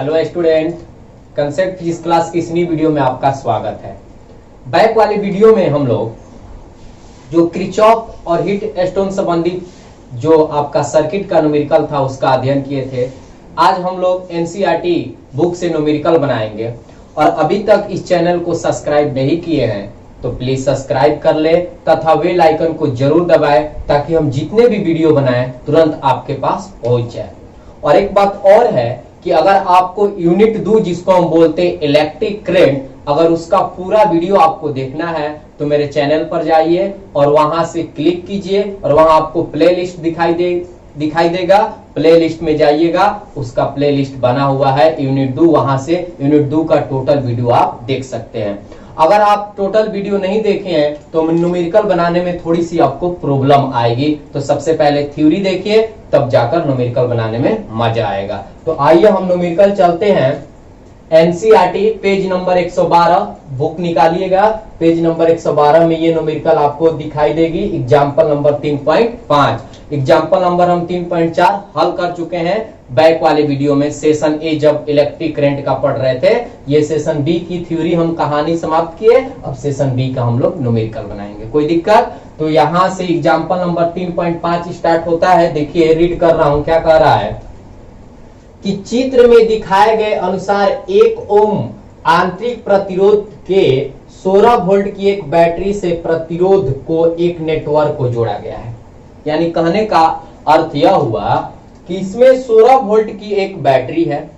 Hello student, concept physics class की इस नई वीडियो में आपका स्वागत है। बैक वाली वीडियो में हम लोग जो किरचॉफ और हीट स्टोन संबंधित जो आपका सर्किट का न्यूमेरिकल था उसका अध्ययन किए थे। आज हम लोग एनसीईआरटी बुक से न्यूमेरिकल बनाएंगे और अभी तक इस चैनल को सब्सक्राइब नहीं किए हैं तो प्लीज सब्सक्राइब कर ले तथा बेल आइकन को जरूर दबाएं ताकि हम जितने भी वीडियो बनाएं तुरंत आपके पास पहुंच जाए। और एक बात और है कि अगर आपको यूनिट 2 जिसको हम बोलते हैं इलेक्ट्रिक करंट, अगर उसका पूरा वीडियो आपको देखना है तो मेरे चैनल पर जाइए और वहां से क्लिक कीजिए और वहां आपको प्लेलिस्ट दिखाई देगा। प्लेलिस्ट में जाइएगा, उसका प्लेलिस्ट बना हुआ है यूनिट 2, वहां से यूनिट 2 का टोटल वीडियो आप देख सकते हैं। अगर आप टोटल वीडियो नहीं देखे हैं तो न्यूमेरिकल बनाने में थोड़ी सी आपको प्रॉब्लम आएगी, तो सबसे पहले थ्योरी देखिए तब जाकर न्यूमेरिकल बनाने में मजा आएगा। तो आइए हम न्यूमेरिकल चलते हैं। एनसीईआरटी पेज नंबर 112 बुक निकालिएगा। पेज नंबर 112 में ये न्यूमेरिकल आपको दिखाई देगी। एग्जाम्पल नंबर 3.5, एग्जाम्पल नंबर हम 3.4 हल कर चुके हैं बैक वाले वीडियो में। सेशन ए जब इलेक्ट्रिक करंट का पढ़ रहे थे, ये सेशन बी की थ्योरी हम कहानी समाप्त किए। अब सेशन बी का हम लोग न्यूमेरिकल बनाएंगे। कोई दिक्कत? तो यहां से एग्जाम्पल नंबर 3.5 स्टार्ट होता है। देखिए रीड कर रहा हूं, क्या कह रहा है कि चित्र में दिखाए गए अनुसार 1 ओम आंतरिक प्रतिरोध के 16 वोल्ट की एक बैटरी से प्रतिरोध को एक नेटवर्क को जोड़ा गया है। यानी कहने का अर्थ यह हुआ कि इसमें 16 वोल्ट की एक बैटरी है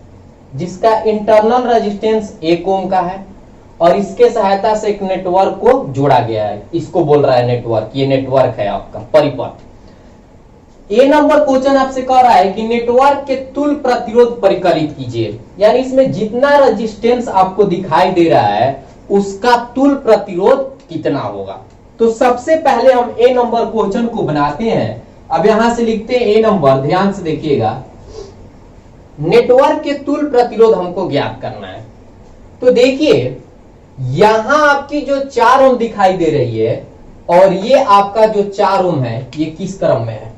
जिसका इंटरनल रेजिस्टेंस 1 ओम का है और इसके सहायता से एक नेटवर्क को जोड़ा गया है। इसको बोल रहा है नेटवर्क। ये नेटवर्क है आपका परिपथ। ए नंबर क्वेश्चन आपसे कह रहा है कि नेटवर्क के तुल्य प्रतिरोध परिकलित कीजिए। यानी इसमें जितना रेजिस्टेंस आपको दिखाई दे रहा है उसका तुल्य प्रतिरोध कितना होगा। तो सबसे पहले हम ए नंबर क्वेश्चन को बनाते हैं। अब यहां से लिखते हैं ए नंबर, ध्यान से देखिएगा। नेटवर्क के तुल्य प्रतिरोध हमको ज्ञात करना है। तो देखिए यहां आपकी जो 4 ओम दिखाई दे रही है और ये आपका जो 4 ओम है ये किस क्रम में है?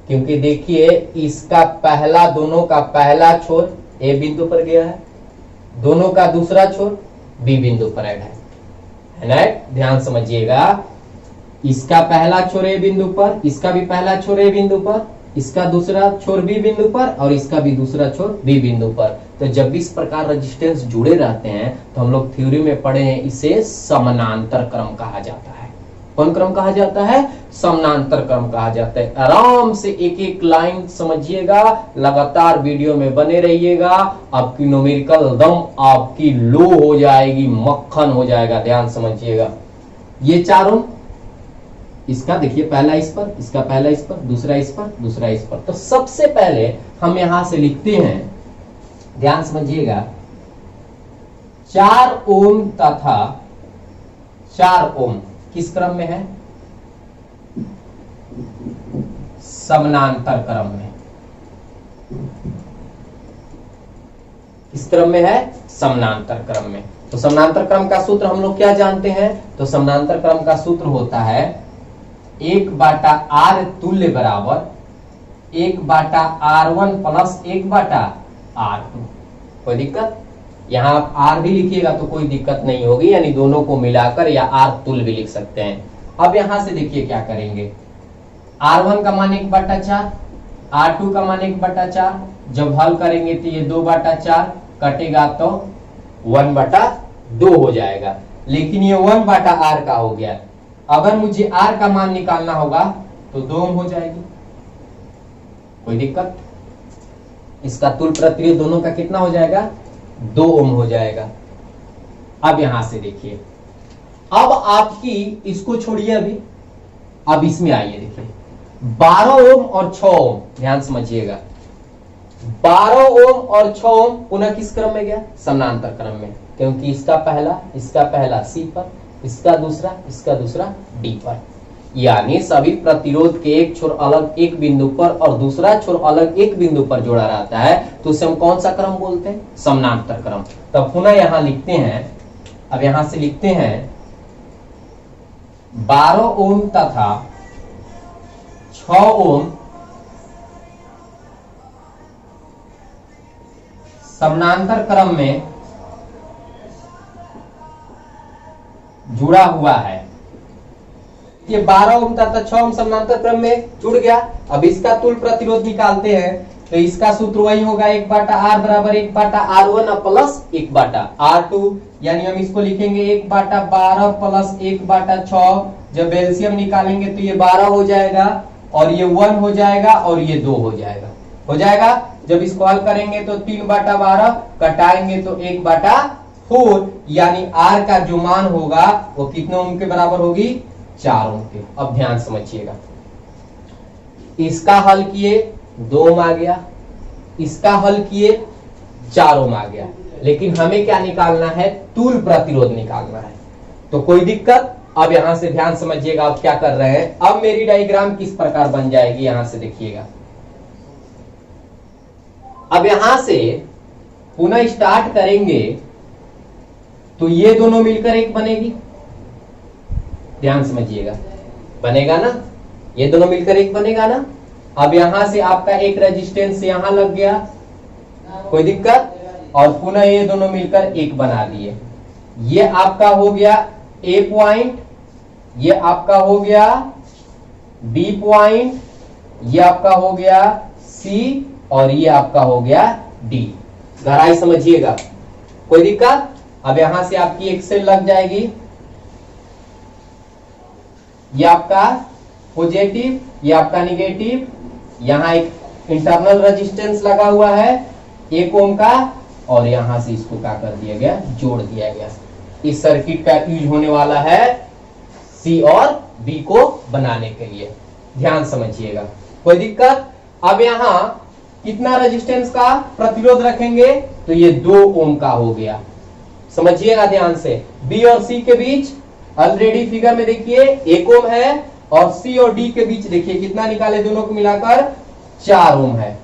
क्योंकि देखिए इसका पहला, दोनों का पहला छोर ए बिंदु पर गया है, दोनों का दूसरा छोर बी बिंदु पर ऐड है ना। ध्यान समझिएगा, इसका पहला छोर ए बिंदु पर, इसका भी पहला छोर ए बिंदु पर, इसका दूसरा छोर बी बिंदु पर और इसका भी दूसरा छोर बी बिंदु पर। तो जब भी इस प्रकार रेजिस्टेंस जुड़े रहते हैं तो हम लोग थ्योरी में पढ़े हैं, इसे समानांतर क्रम कहा जाता है। कौन क्रम कहा जाता है? समानांतर क्रम कहा जाता है। आराम से एक एक लाइन समझिएगा, लगातार वीडियो में बने रहिएगा। आपकी न्यूमेरिकल दम आपकी लो हो जाएगी, मक्खन हो जाएगा। ध्यान समझिएगा, ये 4 ओम, इसका देखिए पहला इस पर, इसका पहला इस पर, दूसरा इस पर, दूसरा इस पर। तो सबसे पहले हम यहां से लिखते हैं, ध्यान समझिएगा, 4 ओम तथा 4 ओम किस क्रम में है? समानांतर क्रम में। किस क्रम में है? समानांतर क्रम में। तो समानांतर क्रम का सूत्र हम लोग क्या जानते हैं? तो समानांतर क्रम का सूत्र होता है 1/r तुल्य बराबर 1/r1 प्लस 1/r2। कोई दिक्कत? यहां आप आर भी लिखिएगा तो कोई दिक्कत नहीं होगी, यानी दोनों को मिलाकर या आर तुल्य भी लिख सकते हैं। अब यहां से देखिए क्या करेंगे, R1 का मान 1/4, R2 का मान 1/4। जब हल करेंगे तो ये 2/4 कटेगा तो 1/2 हो जाएगा। लेकिन ये 1/r का हो गया। अगर मुझे r का मान निकालना होगा तो 2 ओम हो जाएगी। कोई दिक्कत? इसका तुल्य प्रतिरोध दोनों का कितना हो जाएगा? 2 ओम हो जाएगा। अब यहां से देखिए, अब आपकी इसको छोड़िए अभी, अब इसमें आइए। देखिए 12 ओम और 6 ओम, ध्यान समझिएगा, 12 ओम और 6 ओम पुनः किस क्रम में गया? समानांतर क्रम में। क्योंकि इसका पहला सी पर, इसका दूसरा डी पर। यानी सभी प्रतिरोध के एक छोर अलग एक बिंदु पर और दूसरा छोर अलग एक बिंदु पर जोड़ा रहता है, तो उसे हम कौन सा क्रम बोलते हैं? समानांतर क्रम। तब पुनः यहां लिखते हैं, अब यहां से लिखते हैं 12 ओम तथा 6 ओम समानांतर क्रम में जुड़ा हुआ है। ये 12 ओम तथा 6 ओम समानांतर क्रम में जुड़ गया। अब इसका तुल्य प्रतिरोध निकालते हैं तो इसका सूत्र वही होगा 1/R बराबर 1/R1 प्लस 1/R2, यानी हम इसको लिखेंगे 1/12 प्लस 1/6। जब एलसीएम निकालेंगे तो ये 12 हो जाएगा और ये 1 हो जाएगा और ये 2 हो जाएगा। जब इसको हल करेंगे तो 3/12 कटाएंगे तो 1/4, यानी R का जो मान होगा वो कितने ओम के बराबर होगी? 4 ओम के। अब ध्यान समझिएगा, इसका हल किए 2 ओम आ गया, इसका हल किए 4 ओम आ गया, लेकिन हमें क्या निकालना है? तुल्य प्रतिरोध निकालना है। तो कोई दिक्कत? अब यहां से ध्यान समझिएगा, आप क्या कर रहे हैं। अब मेरी डायग्राम किस प्रकार बन जाएगी, यहां से देखिएगा। अब यहां से पुनः स्टार्ट करेंगे तो ये दोनों मिलकर एक बनेगी। ध्यान समझिएगा, बनेगा ना? ये दोनों मिलकर एक बनेगा ना? अब यहां से आपका एक रेजिस्टेंस यहां लग गया, कोई दिक्कत? और पुनः ये दोनों मिलकर एक बना दिए। ये आपका हो गया ए पॉइंट, ये आपका हो गया बी पॉइंट, ये आपका हो गया सी और ये आपका हो गया डी। गहराई समझिएगा, कोई दिक्कत? अब यहां से आपकी एक सेल लग जाएगी, ये आपका पॉजिटिव, ये आपका निगेटिव, यहां एक इंटरनल रेजिस्टेंस लगा हुआ है 1 ओम का, और यहां से इसको क्या कर दिया गया? जोड़ दिया गया। इस सर्किट का यूज होने वाला है सी और बी को बनाने के लिए। ध्यान समझिएगा, कोई दिक्कत? अब यहां कितना रेजिस्टेंस का प्रतिरोध रखेंगे? तो ये 2 ओम का हो गया। समझिएगा ध्यान से, बी और सी के बीच ऑलरेडी फिगर में देखिए 1 ओम है, और सी और डी के बीच देखिए कितना निकाले, दोनों को मिलाकर 4 ओम है,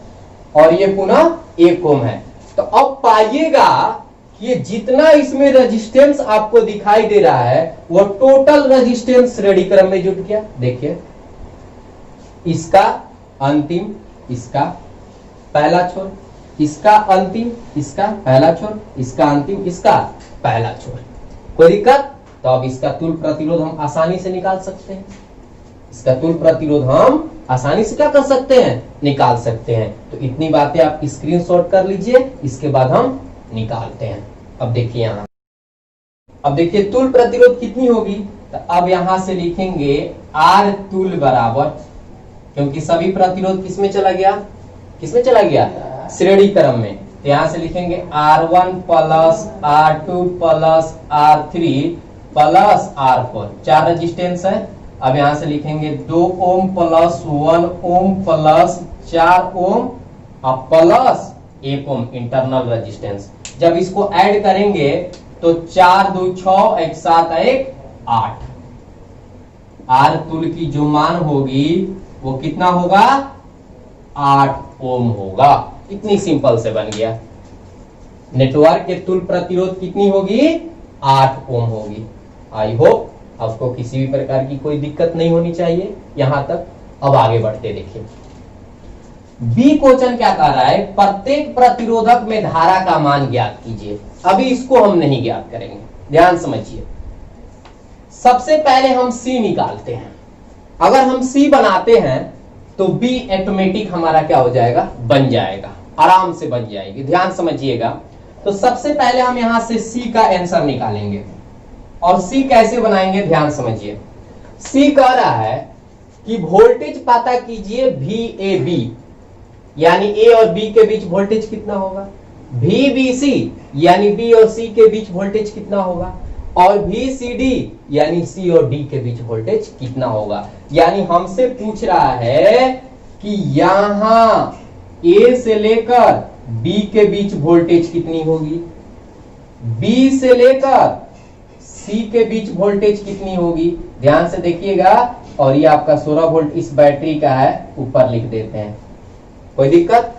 और ये पुनः 1 ओम है। तो अब पाइएगा कि ये जितना इसमें रेजिस्टेंस आपको दिखाई दे रहा है वो टोटल रेजिस्टेंस श्रेणी क्रम में जुट गया। देखिए, इसका अंतिम, इसका पहला छोर, इसका अंतिम, इसका पहला छोर, इसका अंतिम, इसका पहला छोर। कोई दिक्कत? तो अब इसका तुल्य प्रतिरोध हम आसानी से निकाल सकते हैं। इसका तुल्य प्रतिरोध हम आसानी से क्या कर सकते हैं? निकाल सकते हैं। तो इतनी बातें आप स्क्रीनशॉट कर लीजिए, इसके बाद हम निकालते हैं। अब देखिए यहां, अब देखिए तुल्य प्रतिरोध कितनी होगी? तो अब यहां से लिखेंगे R तुल्य बराबर, क्योंकि सभी प्रतिरोध किसमें चला गया? किसमें चला गया? श्रेणी क्रम में। तो यहां से लिखेंगे R1 plus R2 plus R3 plus R4, 4 resistance है। अब यहां से लिखेंगे 2 ohm plus 1 ohm plus 4 ohm plus 1 ओम इंटरनल रेजिस्टेंस। जब इसको ऐड करेंगे तो 4 2 6 1 7 1 8। R तुल्य की जो मान होगी वो कितना होगा? 8 ओम होगा। इतनी सिंपल से बन गया। नेटवर्क के तुल्य प्रतिरोध कितनी होगी? 8 ओम होगी। आई होप आपको किसी भी प्रकार की कोई दिक्कत नहीं होनी चाहिए यहां तक। अब आगे बढ़ते देखिए, बी क्वेश्चन क्या कह रहा है? प्रत्येक प्रतिरोधक में धारा का मान ज्ञात कीजिए। अभी इसको हम नहीं ज्ञात करेंगे, ध्यान समझिए। सबसे पहले हम सी निकालते हैं। अगर हम सी बनाते हैं तो बी ऑटोमेटिक हमारा क्या हो जाएगा? बन जाएगा, आराम से बन जाएगी। ध्यान समझिएगा। तो सबसे पहले हम यहां से सी का आंसर निकालेंगे, और सी कैसे बनाएंगे? ध्यान समझिए। सी कह रहा है कि वोल्टेज पता कीजिए VAB, यानी ए और बी के बीच वोल्टेज कितना होगा? VBC, यानी बी और सी के बीच वोल्टेज कितना होगा? और VCD, यानी सी और डी के बीच वोल्टेज कितना होगा? यानी हमसे पूछ रहा है कि यहां ए से लेकर बी के बीच वोल्टेज कितनी होगी, बी से लेकर सी के बीच वोल्टेज कितनी होगी। ध्यान से देखिएगा। और ये आपका 16 वोल्ट इस बैटरी का है, ऊपर लिख देते हैं, कोई दिक्कत?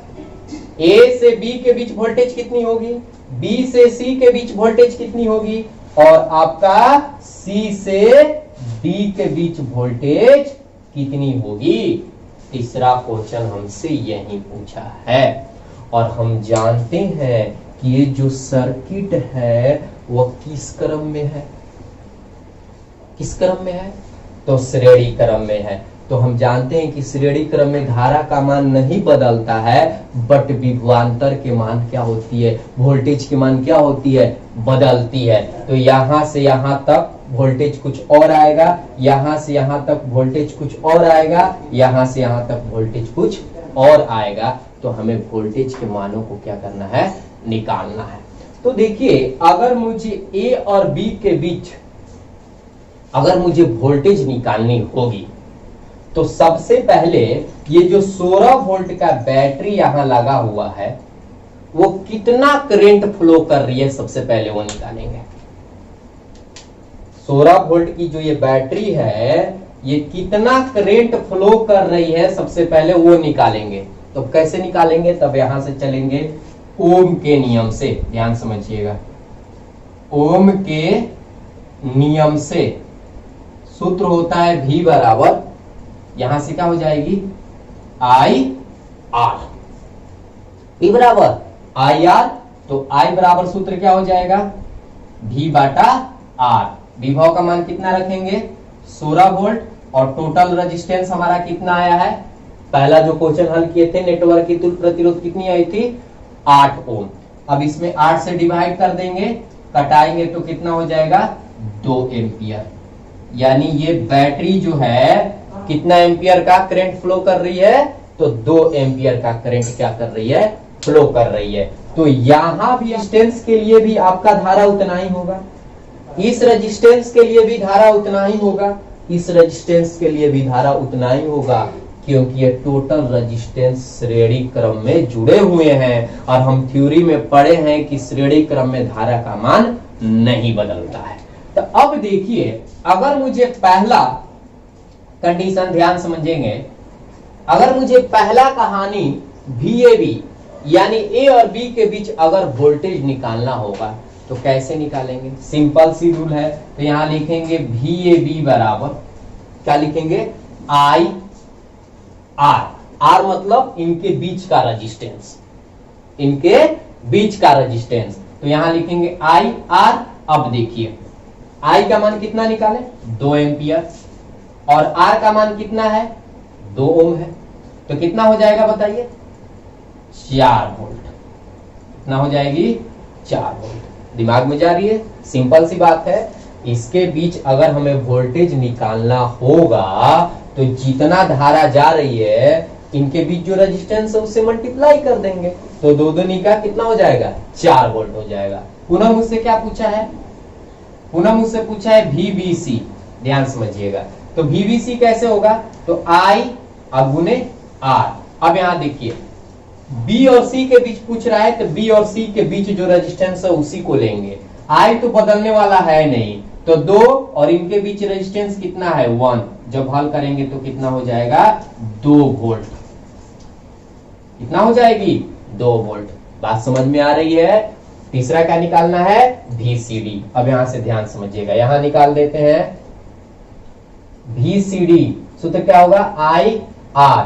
ए से बी के बीच वोल्टेज कितनी होगी, बी से सी के बीच वोल्टेज कितनी होगी, और आपका सी से डी के बीच वोल्टेज कितनी होगी। तीसरा क्वेश्चन हमसे यही पूछा है, और हम जानते हैं कि ये जो सर्किट है वह किस क्रम में है, किस क्रम में है, तो श्रेणी क्रम में है। तो हम जानते हैं कि श्रेणी क्रम में धारा का मान नहीं बदलता है, बट विभवांतर के मान क्या होती है, वोल्टेज की मान क्या होती है, बदलती है। तो यहां से यहां तक वोल्टेज कुछ और आएगा, यहां से यहां तक वोल्टेज कुछ और आएगा, यहां से यहां तक वोल्टेज कुछ और आएगा। तो हमें वोल्टेज के मानों को क्या करना है, निकालना है। तो देखिए, अगर मुझे ए और बी के बीच अगर मुझे वोल्टेज निकालनी होगी तो सबसे पहले ये जो 16 वोल्ट का बैटरी यहां लगा हुआ है वो कितना करंट फ्लो कर रही है, सबसे पहले वो निकालेंगे। 16 वोल्ट की जो ये बैटरी है ये कितना करंट फ्लो कर रही है, सबसे पहले वो निकालेंगे। तो कैसे निकालेंगे, तब यहां से चलेंगे ओम के नियम से। ध्यान समझिएगा, ओम के नियम से सूत्र होता है V बराबर, यहां से क्या हो जाएगी, आई आर। V बराबर आई आर, तो I बराबर सूत्र क्या हो जाएगा, V बटा R। विभव का मान कितना रखेंगे, 16 वोल्ट, और टोटल रेजिस्टेंस हमारा कितना आया है, पहला जो क्वेश्चन हल किए थे नेटवर्क की तुल्य प्रतिरोध कितनी आई थी, 8 ओम। अब इसमें 8 से डिवाइड कर देंगे, कटाएंगे तो कितना हो जाएगा, 2 एम्पियर। यानी ये बैटरी जो है कितना एम्पियर का करंट फ्लो कर रही है, तो 2 एम्पियर का करंट क्या कर रही है, फ्लो कर रही है। तो यहां भी रेजिस्टेंस के लिए भी आपका धारा उतना ही होगा, इस रेजिस्टेंस के लिए भी धारा उतना ही होगा, इस रेजिस्टेंस के लिए भी धारा उतना ही होगा, क्योंकि ये टोटल रेजिस्टेंस श्रेणी क्रम में जुड़े हुए हैं। और हम थ्योरी में पढ़े हैं कि श्रेणी क्रम में धारा का मान नहीं बदलता है। तो अब देखिए, अगर मुझे पहला कंडीशन ध्यान समझेंगे, अगर मुझे पहला कहानी VAB यानी ए और बी के बीच अगर वोल्टेज निकालना होगा तो कैसे निकालेंगे, सिंपल सी रूल है। तो यहां लिखेंगे VAB बराबर क्या लिखेंगे, आई आर। आर मतलब इनके बीच का रेजिस्टेंस, इनके बीच का रेजिस्टेंस। तो यहां लिखेंगे आई आर। अब देखिए, आई का मान कितना निकाले, 2 एम्पियर, और आर का मान कितना है, 2 ओम है। तो कितना हो जाएगा बताइए, 4 वोल्ट। कितना हो जाएगी, 4 वोल्ट। दिमाग में जा रही है, सिंपल सी बात है। इसके बीच अगर हमें वोल्टेज निकालना होगा तो जितना धारा जा रही है इनके बीच जो रेजिस्टेंस है उससे मल्टीप्लाई कर देंगे, तो 2 दूनी का कितना हो जाएगा, 4 वोल्ट हो जाएगा। पुनः मुझसे क्या पूछा है, पुनः मुझसे पूछा है VBC। ध्यान समझिएगा, तो VBC कैसे होगा, तो I गुने R। अब यहां देखिए, B और C के बीच पूछ रहा है, तो B और C के बीच जो रेजिस्टेंस है उसी को लेंगे। I तो बदलने वाला है नहीं, तो 2 और इनके बीच रेजिस्टेंस कितना है, 1। जब हल करेंगे तो कितना हो जाएगा, 2 वोल्ट। कितना हो जाएगी, 2 वोल्ट। बात समझ में आ रही है। तीसरा क्या निकालना है, VCD। अब यहां से ध्यान समझिएगा, यहां निकाल देते हैं VCD। सूत्र क्या होगा, I R।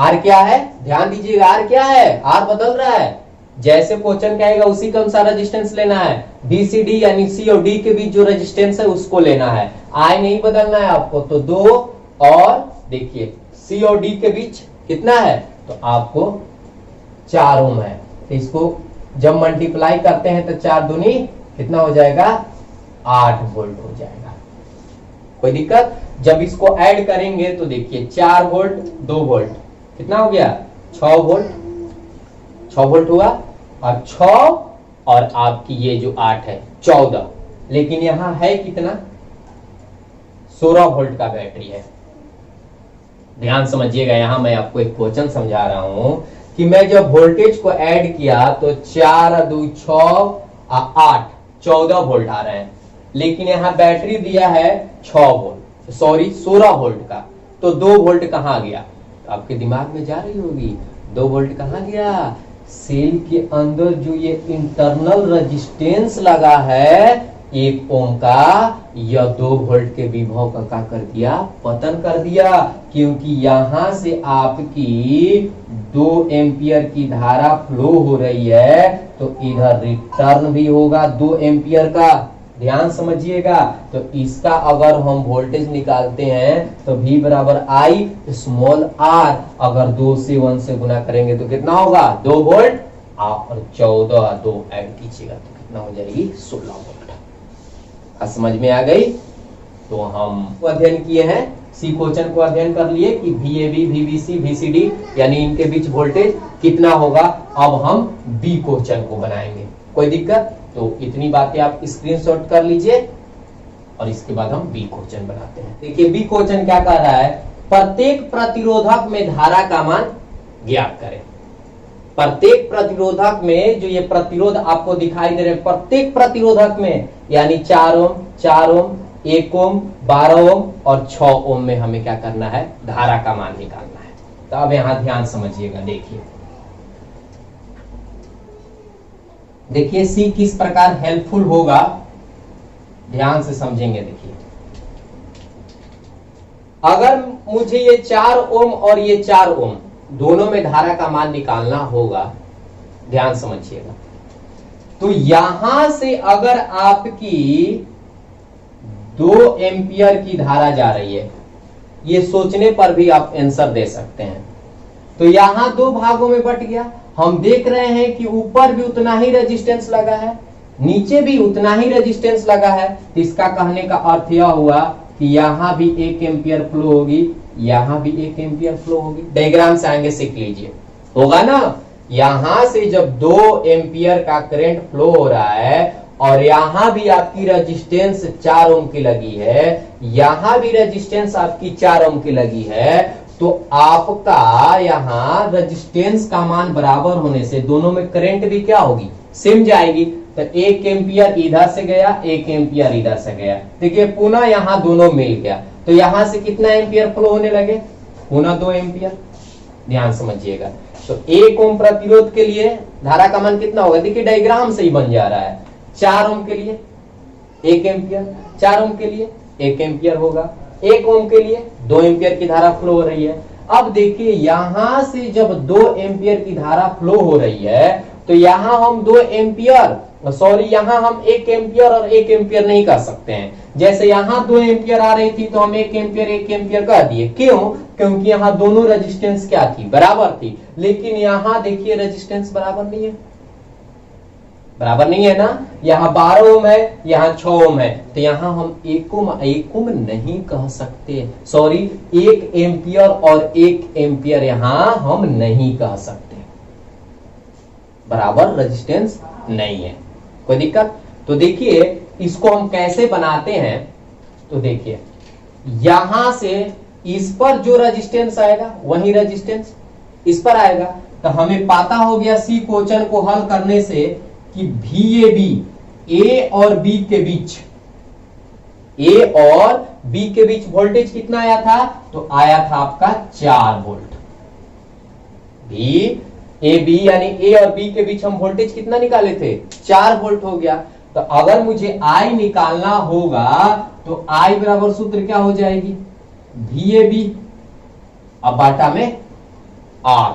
R क्या है, ध्यान दीजिएगा, R क्या है, R बदल रहा है। जैसे क्वेश्चन कहेगा उसी के अनुसार रेजिस्टेंस लेना है। VCD यानी C और D के बीच जो रेजिस्टेंस है उसको लेना है, I नहीं बदलना है आपको। तो 2 और देखिए C और D के बीच कितना है, तो आपको 4 ओम है। तो इसको जब मल्टीप्लाई करते हैं तो 4 दूनी कितना हो जाएगा, 8 वोल्ट हो जाएगा। कोई दिक्कत, जब इसको ऐड करेंगे तो देखिए 4 वोल्ट 2 वोल्ट कितना हो गया, 6 वोल्ट। 6 वोल्ट हुआ, और 6 और आपकी ये जो 8 है 14। लेकिन यहां है कितना, 16 वोल्ट का बैटरी है। ध्यान समझिएगा, यहां मैं आपको एक क्वेश्चन समझा रहा हूं कि मैं जब वोल्टेज को ऐड किया तो 4 2 6 8 14 वोल्ट आ रहे हैं, लेकिन यहां बैटरी दिया है 6 वोल्ट, सॉरी 16 वोल्ट का। तो 2 वोल्ट कहां गया, तो आपके दिमाग में जा रही होगी, 2 वोल्ट कहां गया, सेल के अंदर जो ये इंटरनल रेजिस्टेंस लगा है 1 ओम का या 2 वोल्ट के विभव का क्या कर दिया, पतन कर दिया, क्योंकि यहां से आपकी 2 एम्पियर की धारा फ्लो हो रही है, तो इधर रिटर्न भी होगा 2 एम्पियर का। ध्यान समझिएगा। तो इसका अगर हम वोल्टेज निकालते हैं तो V बराबर आई स्मॉल आर, अगर 2 से 1 से गुना करेंगे तो कितना होगा, 2 वोल्ट, और 14 2 ऐड कीजिएगा तो कितना हो जाएगी, 16 वोल्ट। समझ में आ गई। तो हम अध्ययन किए हैं, सी क्वेश्चन को अध्ययन कर लिए कि VAB, VBC, VCD यानी इनके बीच वोल्टेज कितना होगा। अब हम बी क्वेश्चन को बनाएंगे, कोई दिक्कत। तो इतनी बातें आप स्क्रीनशॉट कर लीजिए और इसके बाद हम बी क्वेश्चन बनाते हैं। देखिए बी क्वेश्चन क्या कह रहा है, प्रत्येक प्रतिरोधक में धारा का मान ज्ञात करें। प्रत्येक प्रतिरोधक में जो ये प्रतिरोध आपको दिखाई दे रहे हैं, प्रत्येक प्रतिरोधक में यानी 4 ओम, 4 ओम, 1 ओम, 12 ओम और 6 ओम में हमें क्या करना है, धारा का मान निकालना है। तो अब यहां ध्यान समझिएगा। देखिए सी किस प्रकार हेल्पफुल होगा, ध्यान से समझेंगे। देखिए अगर मुझे ये 4 ओम और ये 4 ओम दोनों में धारा का मान निकालना होगा, ध्यान समझिएगा। तो यहां से अगर आपकी 2 एम्पियर की धारा जा रही है, ये सोचने पर भी आप आंसर दे सकते हैं। तो यहां 2 भागों में बट गया। हम देख रहे हैं कि ऊपर भी उतना ही रेजिस्टेंस लगा है, नीचे भी उतना ही रेजिस्टेंस लगा है। तो इसका कहने का अर्थ यह हुआ कि यहां भी 1 एम्पियर फ्लो होगी, यहां भी 1 एम्पियर फ्लो होगी। डायग्राम से आएंगे, सीख लीजिए, होगा ना। यहां से जब 2 एम्पियर का करंट फ्लो हो रहा है और यहां भी आपकी रेजिस्टेंस 4 ओम की लगी है, यहां भी रेजिस्टेंस आपकी 4 ओम की लगी है, तो आपका यहां रेजिस्टेंस का मान बराबर होने से दोनों में करंट भी क्या होगी, सेम जाएगी। तो 1 एम्पियर इधर से गया, 1 एम्पियर इधर से गया। देखिए पुनः यहां दोनों मिल गया, तो यहां से कितना एम्पियर फ्लो होने लगे, पुनः 2 एम्पियर। ध्यान समझिएगा। तो 1 ओम प्रतिरोध के लिए धारा का मान कितना होगा, देखिए डायग्राम से ही बन जा रहा है। 4 ओम के लिए 1 एम्पियर, 4 ओम के लिए 1 एम्पियर होगा, 1 ओम के लिए 2 एम्पियर की धारा फ्लो हो रही है। अब देखिए यहां से जब 2 एम्पियर की धारा फ्लो हो रही है, तो यहां हम 2 एम्पियर, सॉरी यहां हम 1 एम्पियर और 1 एम्पियर नहीं कर सकते हैं। जैसे यहां 2 एम्पियर आ रही थी तो हम 1 एम्पियर कह दिए, क्यों, क्योंकि यहां दोनों रेजिस्टेंस क्या थी, बराबर थी। लेकिन यहां देखिए रेजिस्टेंस बराबर नहीं है, बराबर नहीं है ना। यहाँ 12 ओम है, यहाँ 6 ओम है, तो यहाँ हम 1 ओम नहीं कह सकते, सॉरी 1 एम्पियर और 1 एम्पियर यहाँ हम नहीं कह सकते, बराबर रेजिस्टेंस नहीं है। कोई दिक्कत। तो देखिए इसको हम कैसे बनाते हैं। तो देखिए यहां से इस पर जो रेजिस्टेंस आएगा वही रेजिस्टेंस इस पर आएगा। तो हमें पता हो गया सी क्वेश्चन को हल करने से कि VAB, A और B के बीच, A और B के बीच वोल्टेज कितना आया था, तो आया था आपका 4 वोल्ट। AB यानी A और B के बीच हम वोल्टेज कितना निकाले थे, 4 वोल्ट हो गया। तो अगर मुझे I निकालना होगा तो I बराबर सूत्र क्या हो जाएगी, VAB अब बाटा में R,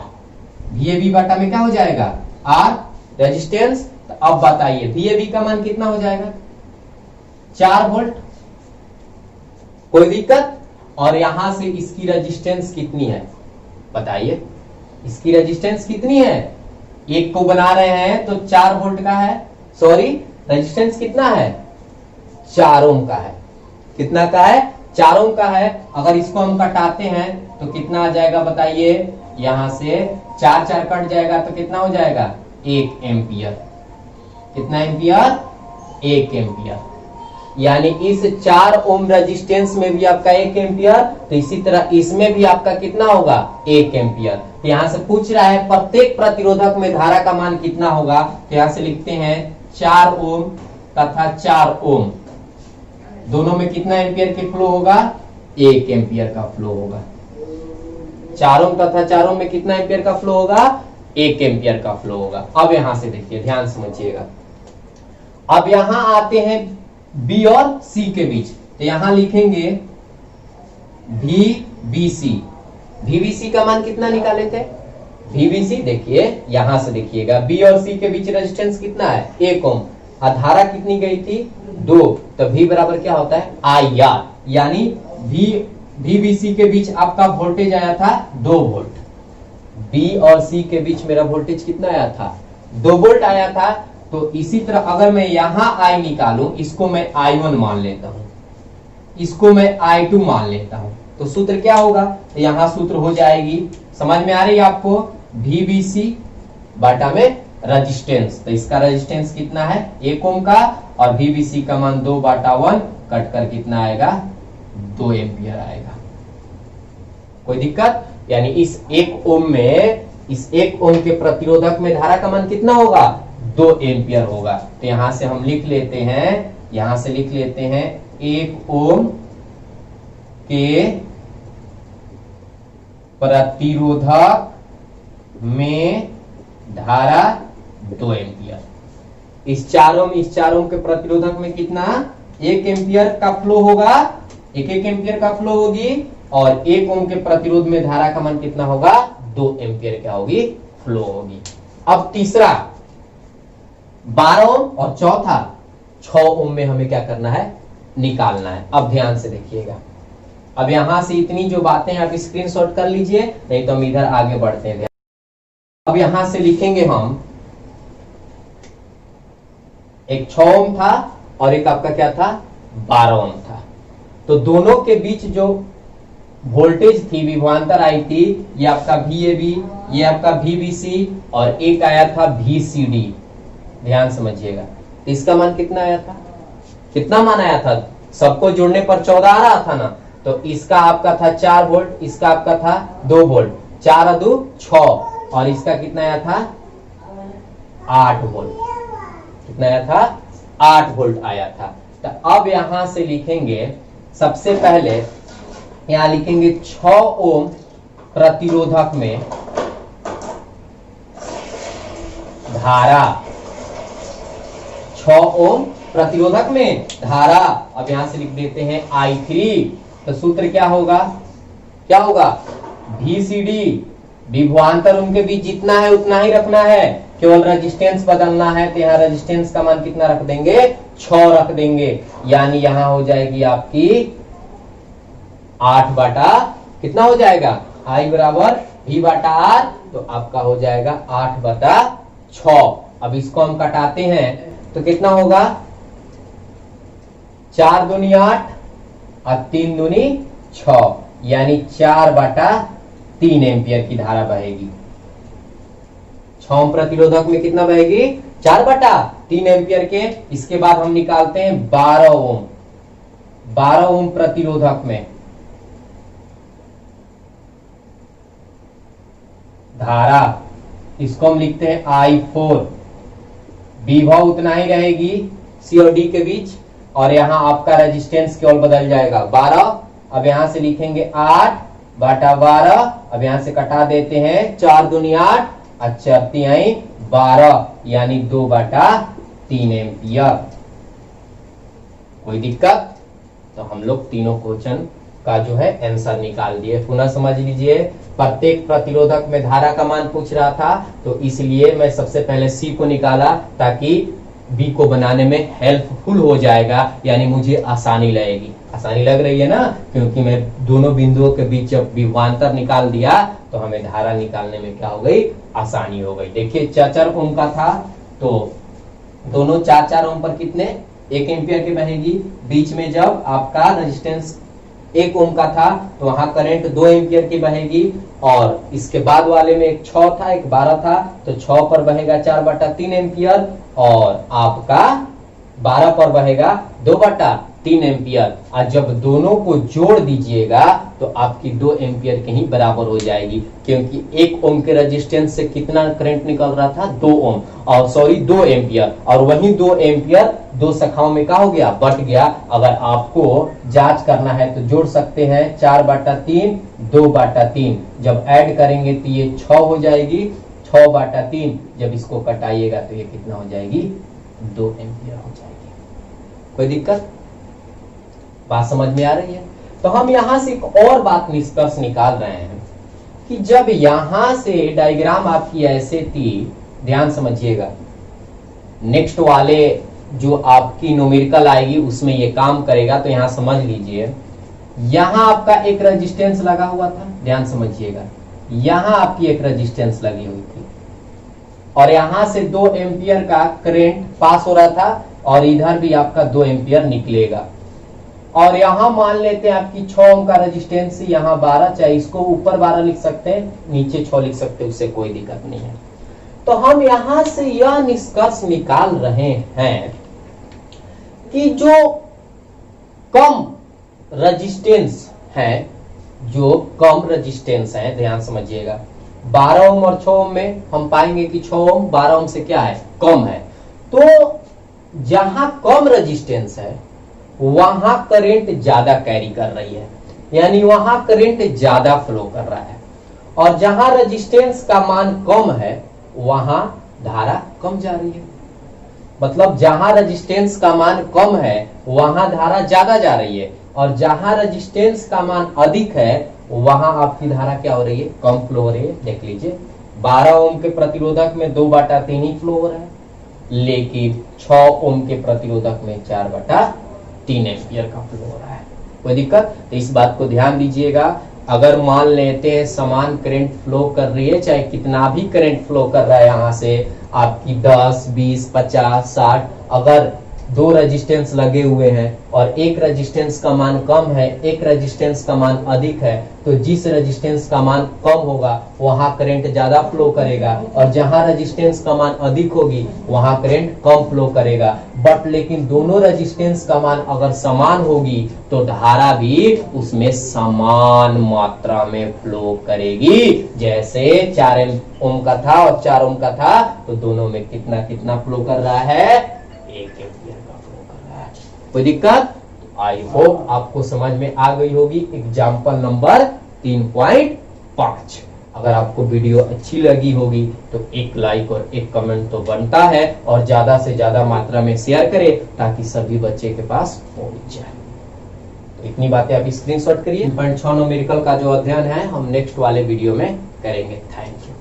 VAB बाटा में क्या हो जाएगा, R रेजिस्टेंस। तो अब बताइए VAB का मान कितना हो जाएगा, 4 वोल्ट। कोई दिक्कत। और यहां से इसकी रेजिस्टेंस कितनी है बताइए, इसकी रेजिस्टेंस कितनी है, एक को बना रहे हैं तो 4 वोल्ट का है, सॉरी रेजिस्टेंस कितना है, 4 ओम का है। कितना का है, 4 ओम का है। अगर इसको हम कटाते हैं तो कितना आ जाएगा बताइए, यहां से 4 4 कट जाएगा तो कितना हो जाएगा, 1 एम्पियर। कितना एम्पियर, 1 एम्पियर। यानी इस 4 ओम रेजिस्टेंस में भी आपका 1 एम्पियर, तो इसी तरह इसमें भी आपका कितना होगा, 1 एम्पियर। तो यहां से पूछ रहा है प्रत्येक प्रतिरोधक में धारा का मान कितना होगा। तो यहां से लिखते हैं 4 ओम तथा 4 ओम दोनों में कितना एम्पियर की फ्लो होगा, 1 एम्पियर का फ्लो होगा। 4 ओम तथा 4 ओम में कितना एम्पियर का फ्लो होगा, 1 एम्पियर का फ्लो होगा। अब यहां से देखिए ध्यान समझिएगा। अब यहां आते हैं बी और सी के बीच, तो यहां लिखेंगे VBC। VBC का मान कितना निकाले थे? VBC देखिए यहां से देखिएगा, बी और सी के बीच रेजिस्टेंस कितना है? 1 ओम। धारा कितनी गई थी? 2। तो V बराबर क्या होता है? IR, यानी VBC के बीच आपका वोल्टेज आया था 2 वोल्ट। B और C के बीच मेरा वोल्टेज कितना आया था? 2 वोल्ट आया था। तो इसी तरह अगर मैं यहां I निकालूं, इसको मैं I1 मान लेता हूं, इसको मैं I2 मान लेता हूं, तो सूत्र क्या होगा? तो यहां सूत्र हो जाएगी, समझ में आ रही है आपको? VBC बाटा में रेजिस्टेंस, तो इसका रेजिस्टेंस कितना है? 1 ओम का, और VBC का मान 2 बाटा 1 कट कर कितना आएगा? 2 एम्पियर आएगा। कोई दिक्कत? यानी इस 1 ओम में, इस 1 ओम के प्रतिरोधक में धारा का मान कितना होगा? 2 एम्पियर होगा। तो यहां से हम लिख लेते हैं, यहां से लिख लेते हैं 1 ओम के प्रतिरोधक में धारा 2 एम्पियर। इस 4 ओम के प्रतिरोधक में कितना? 1 एम्पियर का फ्लो होगा, 1 एम्पियर का फ्लो होगी, और 1 ओम के प्रतिरोध में धारा का मान कितना होगा? 2 एम्पियर क्या होगी? फ्लो होगी। अब तीसरा 12 ओम और चौथा 6 ओम में हमें क्या करना है? निकालना है। अब ध्यान से देखिएगा, अब यहां से इतनी जो बातें आप स्क्रीनशॉट कर लीजिए, नहीं तो हम इधर आगे बढ़ते हैं। अब यहां से लिखेंगे हम, एक 6 ओम था और एक आपका क्या था? 12 ओम था। तो दोनों के बीच जो वोल्टेज थी, विभवांतर आई थी, ये आपका VAB, ये आपका VBC, और एक आया था VCD। ध्यान समझिएगा, तो इसका मान कितना आया था? कितना मान आया था? सबको जोड़ने पर 14 आ रहा था ना, तो इसका आपका था 4 वोल्ट, इसका आपका था 2 वोल्ट, 4 2 6, और इसका कितना आया था? 8 वोल्ट। कितना आया था? 8 वोल्ट आया था। तो अब यहां से लिखेंगे, सबसे पहले यहां लिखेंगे 6 ओम प्रतिरोधक में धारा, 6 ओम प्रतिरोधक में धारा। अब यहां से लिख देते हैं I3। तो सूत्र क्या होगा? क्या होगा? VCD, विभवांतर उनके बीच जितना है उतना ही रखना है, केवल रेजिस्टेंस बदलना है। तो यहाँ रेजिस्टेंस का मान कितना रख देंगे? 6 रख देंगे, यानी यहां हो जाएगी आपकी 8 बाटा कितना हो जाएगा? I बराबर V बाटा R, तो आपका हो जाएगा 8 बटा 6। अब इसको हम कटाते हैं तो कितना होगा? 4 दूनी 8 और 3 दूनी 6, यानी 4 बाटा 3 एम्पियर की धारा बहेगी। 6 ओम प्रतिरोधक में कितना बहेगी? 4 बटा 3 एम्पियर के। इसके बाद हम निकालते हैं 12 ओम। 12 ओम प्रतिरोधक में धारा, इसको हम लिखते हैं I4। विभव उतना ही रहेगी C और D के बीच, और यहां आपका रेजिस्टेंस केवल बदल जाएगा 12। अब यहां से लिखेंगे 8 बाटा 12। अब यहां से कटा देते हैं, 4 दूनी 8 और 4 तिहाई 12, यानी 2 बाटा 3 एम्पियर। कोई दिक्कत? तो हम लोग तीनों क्वेश्चन का जो है आंसर निकाल दिए। पुनः समझ लीजिए, प्रत्येक प्रतिरोधक में धारा का मान पूछ रहा था, तो इसलिए मैं सबसे पहले C को निकाला, ताकि B को बनाने में हेल्पफुल हो जाएगा, यानी मुझे आसानी लगेगी। आसानी लग रही है ना, क्योंकि मैं दोनों बिंदुओं के बीच जब विभवांतर निकाल दिया तो हमें धारा निकालने में क्या हो गई? आसानी हो गई। देखिए 4 ओम का था, तो दोनों 4 ओम पर कितने? 1 एम्पियर की बहेगी। बीच में जब आपका रेजिस्टेंस 1 ओम का था, तो वहां करंट 2 एम्पियर की बहेगी, और इसके बाद वाले में एक 6 था, एक 12 था, तो 6 पर बहेगा 4 बटा 3 एम्पियर, और आपका 12 पर बहेगा 2 बटा 3 एम्पियर। और जब दोनों को जोड़ दीजिएगा तो आपकी 2 एम्पियर के ही बराबर हो जाएगी, क्योंकि 1 ओम के रेजिस्टेंस से कितना करंट निकल रहा था? 2 ओम, और सॉरी 2 एम्पियर, और वही 2 एम्पियर 2 शाखाओं में क्या हो गया? बट गया। अगर आपको जांच करना है तो जोड़ सकते हैं, 4 बाटा 3 2 बाटा 3, जब ऐड करेंगे तो ये 6 हो जाएगी, 6 बाटा 3, जब इसको कटाइएगा तो ये कितना हो जाएगी? 2 एम्पियर हो जाएगी। कोई दिक्कत? बात समझ में आ रही है? तो हम यहां से एक और बात निष्कर्ष निकाल रहे हैं कि जब यहां से डायग्राम आपकी ऐसे थी, ध्यान समझिएगा, नेक्स्ट वाले जो आपकी न्यूमेरिकल आएगी उसमें ये काम करेगा। तो यहां समझ लीजिए, यहां आपका एक रेजिस्टेंस लगा हुआ था, ध्यान समझिएगा, यहां आपकी एक रेजिस्टेंस लगी हुई थी और यहां से 2 एम्पियर का करंट पास हो रहा था और इधर भी आपका 2 एम्पियर निकलेगा। और यहां मान लेते हैं आपकी 6 ओम का रेजिस्टेंस, यहां 12, चाहे इसको ऊपर 12 लिख सकते हैं, नीचे 6 लिख सकते हैं, उससे कोई दिक्कत नहीं है। तो हम यहां से यह निष्कर्ष निकाल रहे हैं कि जो कम रेजिस्टेंस है, जो कम रेजिस्टेंस है, ध्यान समझिएगा, 12 ओम और 6 ओम में हम पाएंगे कि 6 ओम 12 ओम से क्या है, कम है। तो जहां कम रेजिस्टेंस है वहां करंट ज्यादा कैरी कर रही है, यानी वहां करंट ज्यादा फ्लो कर रहा है। और जहां रेजिस्टेंस का मान कम है वहां धारा कम जा रही है। मतलब जहां रेजिस्टेंस का मान कम है वहां धारा ज्यादा जा रही है, और जहां रेजिस्टेंस का मान अधिक है वहां आपकी धारा क्या हो रही है, कम फ्लो हो रही है। देख लीजिए, 12 ओम के प्रतिरोधक में 2/3 ही फ्लो हो रहा है, लेकिन 6 ओम के प्रतिरोधक में 4/3 एम्पियर का फ्लो हो रहा है। कोई दिक्कत? तो इस बात को ध्यान दीजिएगा। अगर मान लेते हैं समान करंट फ्लो कर रही है, चाहे कितना भी करंट फ्लो कर रहा है यहां से आपकी 10, 20, 50, 60, अगर 2 रेजिस्टेंस लगे हुए हैं और एक रेजिस्टेंस का मान कम है, एक रेजिस्टेंस का मान अधिक है, तो जिस रेजिस्टेंस का मान कम होगा वहां करंट ज्यादा फ्लो करेगा, और जहां रेजिस्टेंस का मान अधिक होगी वहां करंट कम फ्लो करेगा। बट लेकिन दोनों रेजिस्टेंस का मान अगर समान होगी तो धारा भी उसमें समान मात्रा में फ्लो करेगी। जैसे 4 ओम का था और 4 ओम का था, तो दोनों में कितना कितना फ्लो कर रहा है, 1 एम्पियर का फ्लो कर रहा है। कोई दिक्कत? आई होप आपको समझ में आ गई होगी। Example number 3.5। अगर आपको वीडियो अच्छी लगी होगी तो एक लाइक और एक कमेंट तो बनता है, और ज्यादा से ज्यादा मात्रा में शेयर करें ताकि सभी बच्चे के पास पहुंच जाए। तो इतनी बातें आप स्क्रीनशॉट करिए। 3.6 न्यूमेरिकल का जो अध्ययन है हम नेक्स्ट वाले वीडियो में करेंगे। Thank you.